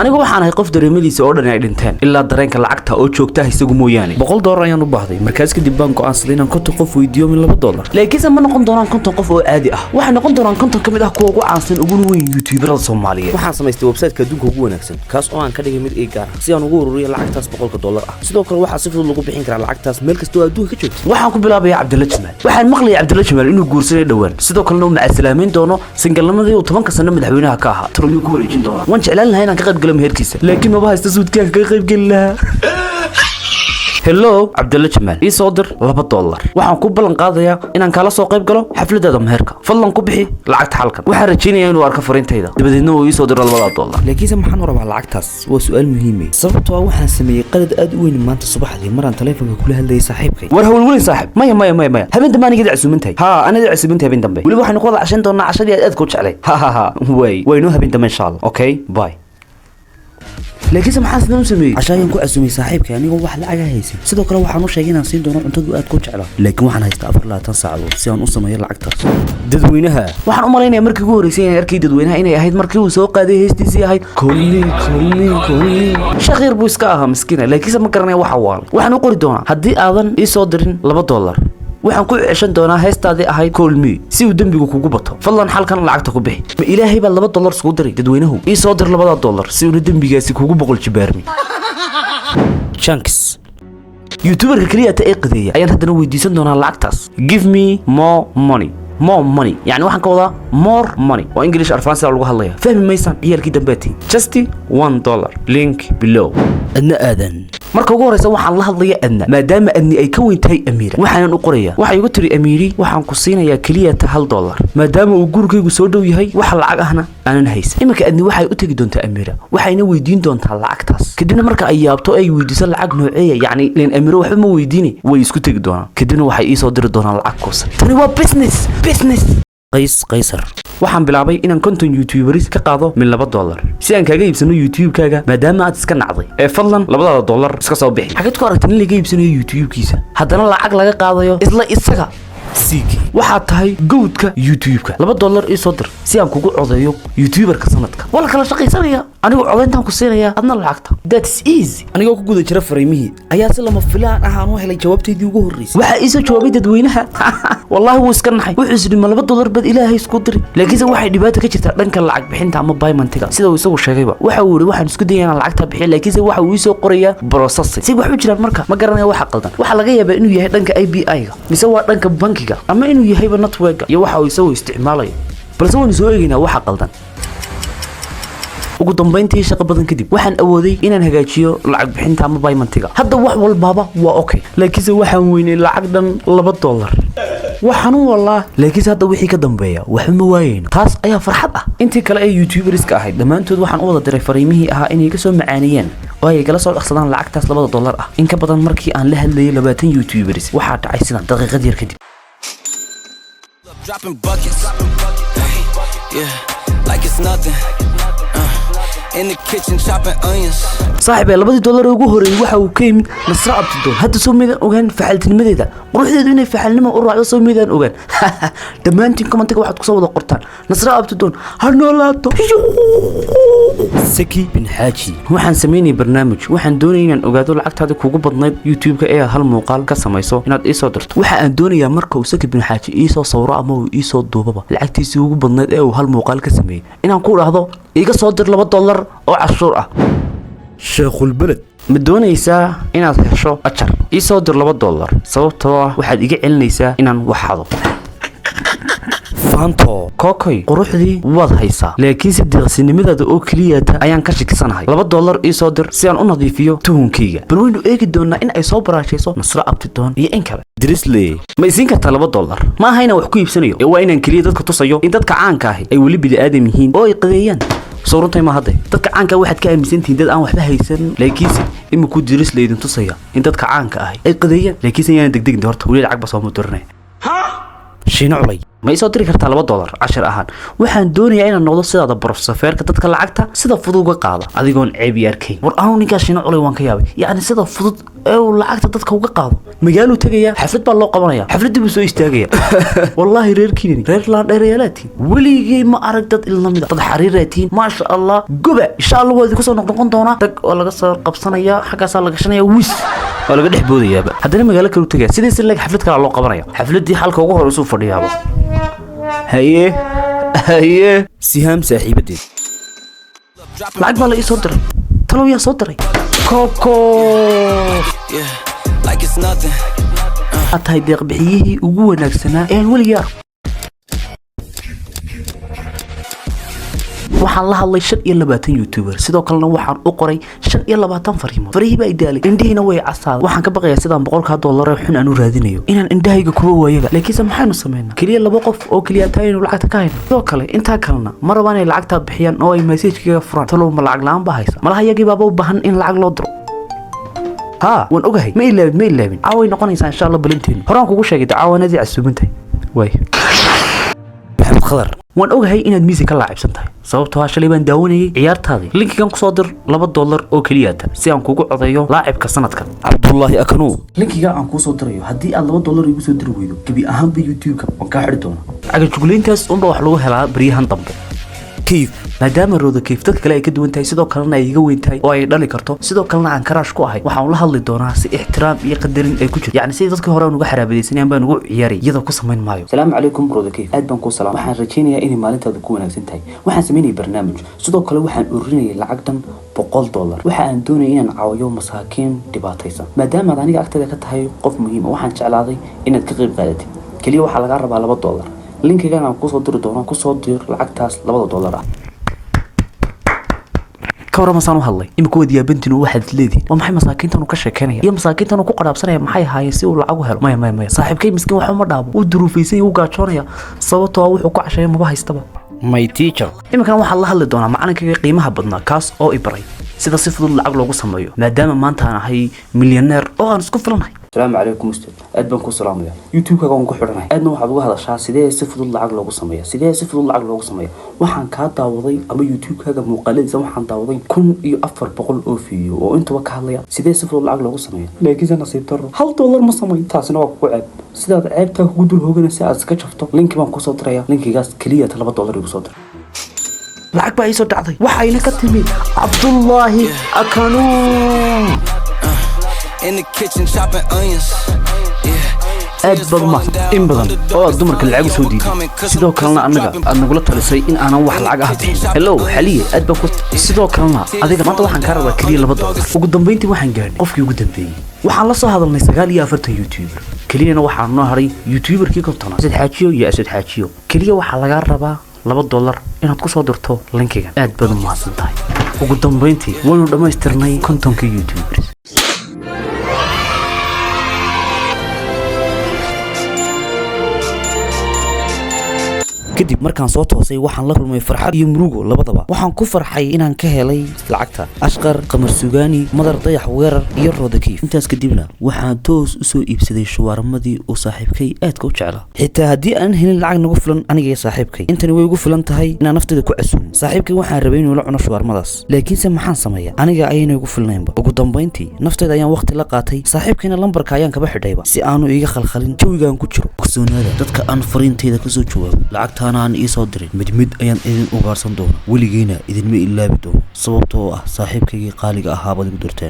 anigu waxaan ahay qof dareemadiisa oo dhan ay dhinteen ilaa dareenka lacagta oo joogta isagu mooyaane $100 ayaan u baahday markaas kadib baan go'aansaday inaan konton qof weydiiyo min $2 laakiin ma noqon doonaan konton qof oo caadi ah waxay noqon doonaan konton kamid ah kuwa ugu caansan ugu weyn youtuberada Soomaaliyeed waxaan samaystay website-ka adduunka ugu wanaagsan kaas oo aan ka dhigay mid gaar ah si aan ugu ururiyo lacagtaas $100 ah sidoo kale waxaa si fudud lagu bixin karaa lacagtaas meel kasta oo adduunka ka joogto waxaan ku bilaabay Cabdilla Jamaal waxaan maqlay Cabdilla Jamaal inuu guursaday dhawaan sidoo kale uu macasalaameyn doono singalnimadii uu 10 sano madaxweynaha ka ahaa tarbiyo ku wareejin doono waan jeclaan lahaa inaan ka qayb galo meherkiisa laakiin ma haysto suudkaan ka qayb gali lahaa hello Cabdilla Jamaal ii soo dir $2 waxaan ku ballan qaadayaa inaan kala soo qayb galo xafladada meherka fadlan ku bixi lacagta halkan waxaan rajaynayaa inuu arko fariintayda dabadeedna uu ii soo diro $2 laakiin maxaan rabaa lacagtaas waa su'aal muhiim ah sababtoo ah waxaan sameeyay qalad aad u weyn maanta subaxdii maraan taleefanka kula hadlayay saaxiibkay war hawl weyn saaxiib maya habeen dambe aniga casuumantahay ha aniga casuumantahay habeen dambe wali waxaan ku wada cashan doonaa cashadii aad ku jeclay ha way noo habeen dambe insha Allah okay bye laakiin maxaa sidoo sameeyay ashayaan ku casuumay saaxiibkay anigoo wax lacag haysan sidoo kale waxaan u sheegay inaan siin doono cuntadu aad ku jeclaa laakiin waxaan haystaa 24 saacadood si aan u sameeyo lacagtaas dadweynaha waxaan u malaynayaa markii ugu horeysay inay arkay dadweynaha inay ahayd markii uu soo qaaday heestiisii ahayd kulli shaqir buu iska ahaa miskiina laakiin ma garanay waxa waal waxaan u qori doonaa haddii aadan ii soo dirin $2 waxaan ku ceshan doonaa heestaadii ahayd call me si uu dambigu kugu bato fadlan halkan lacagta ku bixi ma ilaahay baa $2 isku diray dadweynahu ii soo dir $2 si uu dambigaasi kugu boqol jibaarmi chunks youtuberka kaliya ta qadeeya ayaan haddana weydiisan doonaa lacagtaas give me more money يعني waxaan ka wadaa more money oo English advance lagu hadlayo fahmi maysan ciyalkii dambeetay just $1 link below adna aadan marka ugu horeysa waxaan la hadlayaa adna maadaama adni ay ka weyn tahay Amiira waxaan u qorayaa waxa igu tiri Amiiri waxaan ku siinayaa kaliya $1 maadaama uu gurigaygu soo dhow yahay wax lacag ahna aanan haysan imika adni waxay u tagi doontaa Amiira waxayna weydiin doontaa lacagtaas kadibna marka ay yaabto ay weydiiso lacag nooceeya yani leen Amiira waxba ma weydiini way isku tagi doonaan kadibna waxay ii soo diri doonaan lacag kuusan tani waa business qaysar waxaan bilaabay inaan content youtuberis ka qaado min $2 si aan kaaga iibsano youtube-kaaga maadaama aad iska nacday ee fadlan $2 iska soo bixi xageed ku aragtay in laga iibsanayo youtube-kiisa haddana lacag laga qaadayo isla isaga siigi waxaa tahay goodka youtube-ka $2 ii soo dir si aan kugu codeeyo youtuberka sanadka wala kala shaqaysanaya anigu codeyntaan ku siinaya adna lacagta that's easy anigoo ku guda jira fariimihii ayaa si lama filaan ah aan u helay jawaabteedii ugu horeysay waxa ii soo jawaabay dadweynaha wallahi wuu iska naxay wuxuu isdhi ma $2 bad ilaahay isku diri laakiin waxay dhibaato ka jirtaa dhanka lacag bixinta ama payment-ga sida uu isagu sheegayba waxa uu yiri waxaan isku dayaynaa lacagta bixiyo laakiin waxa uu soo qorayaa processing si wax u jiraan marka ma garanayo waxa qaldan waxa laga yaabaa inuu yahay dhanka API-ga mise waa dhanka bankiga ama inuu yahay network iyo waxa uu isagu isticmaalayo balse waan soo eegaynaa waxa qaldan ugu dambeyntii shaqo badan kadib waxaan awooday inaan hagaajiyo lacag bixinta ama payment-ga hadda wax walbaaba waa okay laakiin waxaan weynay lacag dhan $2 waxaan walaa laakiin hadda wixii ka dambeeya wax ma waayeen taas ayaa farxad ah intii kale ee youtuberiska ahayd dhamaantood waxaan u wada diray fariimihii ahaa inay ka soo macaaniyeen oo ay kala soo dhaqsadaan lacagtaas $2 ah in ka badan markii aan la hadlayay 20 youtuberis waxaa dhacay sidan daqiiqad yar kadib dropping buckets yeah like it's nothing in the kitchen chopping onions صاحبي $2 ugu horeeyay waxa uu ka yimid Nasra Abdidoon hadda soo midan ogaan facaltinimadeeda quruxdeedu inay facalnimo u raacdo soo midan ogaan dhamaantiin commentiga waxaad ku soo wada qortaan Nasra Abdidoon ha noolaato Saki bin Haji waxaan sameeyay barnaamij waxaan doonayay inaan ogaado lacagtaada kugu badnayd YouTube-ka ee hal muuqaal ka samayso inaad ii soo dirto waxa aan doonayaa marka uu Saki bin Haji ii soo sawiro ama uu ii soo duubaba lacagtiisa ugu badnayd ee uu hal muuqaal ka sameeyay inaan ku raahdo iga soo dir $2 oo cashuur ah sheekhul balad ma doonaysaa inaad hesho ajar ii soo dir $2 sababtoo ah waxaad iga celinaysaa inaan wax hado faanto kokoy quruxdii waad haysaa laakiin si deeqsinimadaada oo kaliya ayaan ka shakisanahay $2 ii soo dir si aan u nadiifiyo tuhunkayga bal waynu eegi doonaa in ay soo baraashayso Nasra Abdidoon iyo in kale Drisley ma isiin kartaa $2 ma ahayna wax ku iibsanayo ee waa inaan kaliya dadka tusayo in dadka caanka ah ay wali bid'aadam yihiin oo ay qadeeyaan صورتي ما هذا dadka caanka waxaad ka aaminsantiin dad aan waxba haysan laakiin imku diris leedin tusaya in dadka caanka ah ay qadeeyaan laakiin ayaan degdegin horta wali lacag ba soo mudirnay shiino culay ma isoo diri kartaa $2 cashar ahaan waxaan doonayaa inaan noqdo sidaada professor dadka lacagta sida fudud uga qaada adigoon ceeb yarkay war aanu ninkaas shino culay waan ka yaabay yacni sida fudud ee uu lacagta dadka uga qaado magaaluu tagaya xaflad baa loo qabanaya xafladii buu soo istaagaya wallahi reer Kenya reer laan dheereeyalaati weligii ma arag dad ilnamida dad xariiraatiin ma sha Allah goba insha Allah waad ku soo noqon doonaa tag oo laga soo qabsanaya xagaas laga gashanaya wis oo laga dhex boodayaaba haddana magaalo kale u tagaya sidii si laga xaflad kale loo qabanaya xafladii halka ugu hor soo fadhiyaaba haye sihaam saaxiibadeed lacag baa la ii soo diray talo yaa soo diray koko like it's nothing. atahay deeq bixiyihii ugu wanaagsanaa ee weligaa waxaan la hadlay 25 youtuber sidoo kalena waxaan u qoray 25 fariimo fariiba idaalay indhiina way casaad waxaan ka baqayaa sidaan $100 xun aan u raadinayo inaan indhahayga kuwa waayaga laakiin maxaynu sameeynaa kaliya 2 qof oo kaliya taayeen lacagta ka hayna sidoo kale inta kalena ma rabaan inay lacagta bixiyaan oo ay message-kiga furaan talo ma lacag la'aan ba haysa malaha yagii baaba u baahan in lacag loo diro waan ogahay ma ilaabin caaway noqonaysaa insha Allah balantiin horaan kugu sheegay daawanadii casuubintay way maxamed khadar waan ogahay inaad miisi ka laacibsan tahay sababtoo ah shalay baan daawanayay ciyaartaadii linkigan ku soo dir $2 oo kaliya si aan kugu codeeyo laacibka sanadkan cabdullaahi akanu linkiga aan ku soo dirayo haddii aad $2 igu soo diri weydo gabi ahaanba youtube-ka waan kaa xidhi doonaa caga jugleyntaas unba wax lagu helaa baryahan dambe kayf maadaama rooda kayf dadka kale ay ka duwan tahay sidoo kalena ay iga weyn tahay oo ay dhali karto sidoo kalena aan karaash ku ahay waxaan la hadli doonaa si ixtiraam iyo qadarin ay ku jirto yacni sidii dadkii hore aan uga xaraabadaysanayaan baan ugu ciyaaray iyadoo ku samayn maayo salaamu calaykum rooda kayf aad baan ku salaam waxaan rajaynayaa inay maalintaada ku wanaagsan tahay waxaan sameynayay barnaamij sidoo kale waxaan ururinayay lacag dhan $100 waxa aan doonayay inaan caawiyo masaakiin dhibaataysan maadaama aad aniga agteeda ka tahay qof muhiim ah waxaan jeclaaday inaad ka qayb qaadatid kaliya waxaa laga rabaa $2 linkigan aan ku soo diri doono ku soo dir lacagtaas $2 ah كورة مسانو هالله إمك ودي بنتنا واحد لذي ومحي مساكين تنو كشكنية يا مساكين تنو كقرب سنة محي هاي سي والعجو هلا ما صاحب كي مسكين وحمر دابو ودروف يسي وقاشونيا صوته وحكوا عشان ما بها يستبى my teacher إمك أنا واحد الله اللي دونا معنا كي قيمها بدنا كاس أو إبراي سيدا صفر العجل لو قسم مايو ما دام ما أنت أنا هي مليونير أو أنا سكوف لنا السلام عليكم أستاذ أدبنكم سلام يا يوتيوب كون كحرنا أدنى واحد وهذا شاة سيدا صفر العجل لو قسم مايو سيدا صفر العجل لو قسم مايو وحن كاتا وضي أما يوتيوب كذا مقلد زي وحن تعوضي كن يأفر بقول أوفيو وأنت وكهليا سيدا صفر العجل لو قسم مايو لكن أنا نصيب ترى $1 مصمي تاسنا وقعد سيدا عيبته هودو الهوجن ساعة سكشفته لينك ما قصة تريا لينك جاس كلية $3 يقصد lacag baa isoo dhacday waxayna ka timid Cabdullaahi Akanu in the kitchen chopping onions. aad badma in badan oo dumarka lacag soo diiday sidoo kalena anaga aad nagula talisay in aanan wax lacag ah bixin hello xaliye aad baan ku sidoo kalena adiga maanta waxaan ka rabaa kaliya $2 ugu dambeyntii waxaan gaarnay qofkii ugu dambeeyay waxaan la soo hadalnay 49 youtuber kaliyana waxaan noo haray youtuberkii kontona Asad Xaajiyo iyo Asad Xaajiyo kaliya waxa laga rabaa $2 inaad ku soo dirto linkiga aad baad u mahadsan tahay ugu dambeyntii waynu dhamaystirnay kontonkii youtubers kadib markaan soo toosay waxaan la kulmay farxad iyo murugo labadaba waxaan ku farxay inaan ka helay lacagta ashqar qamar sugaani madar dayax weerar iyo rooda kayf intaas kadibna waxaan toos u soo iibsaday shawarmadii oo saaxiibkay aadka u jeclaa xitaa haddii aan helin lacag nagu filan aniga iyo saaxiibkay intani way ugu filan tahay inaan nafteeda ku casuumo saaxiibkay waxaan rabay inuu la cuno shawarmadaas laakiinse maxaan sameeyaa aniga ayayna ugu filnaynba ugu dambeyntii nafteeda ayaan waqti la qaatay saaxiibkayna lambarka ayaan kaba xidhayba si aanu iiga khalkhalin jawigaan ku jiro ogsoonaada dadka aan fariinteyda kasoo jawaabo lacagta aan isoo dirin mid ayaan idin ugaarsan doona weligeena idinma ilaabi doono sababtoo ah saaxiibkaygii qaaliga ahaa baad igu dirteen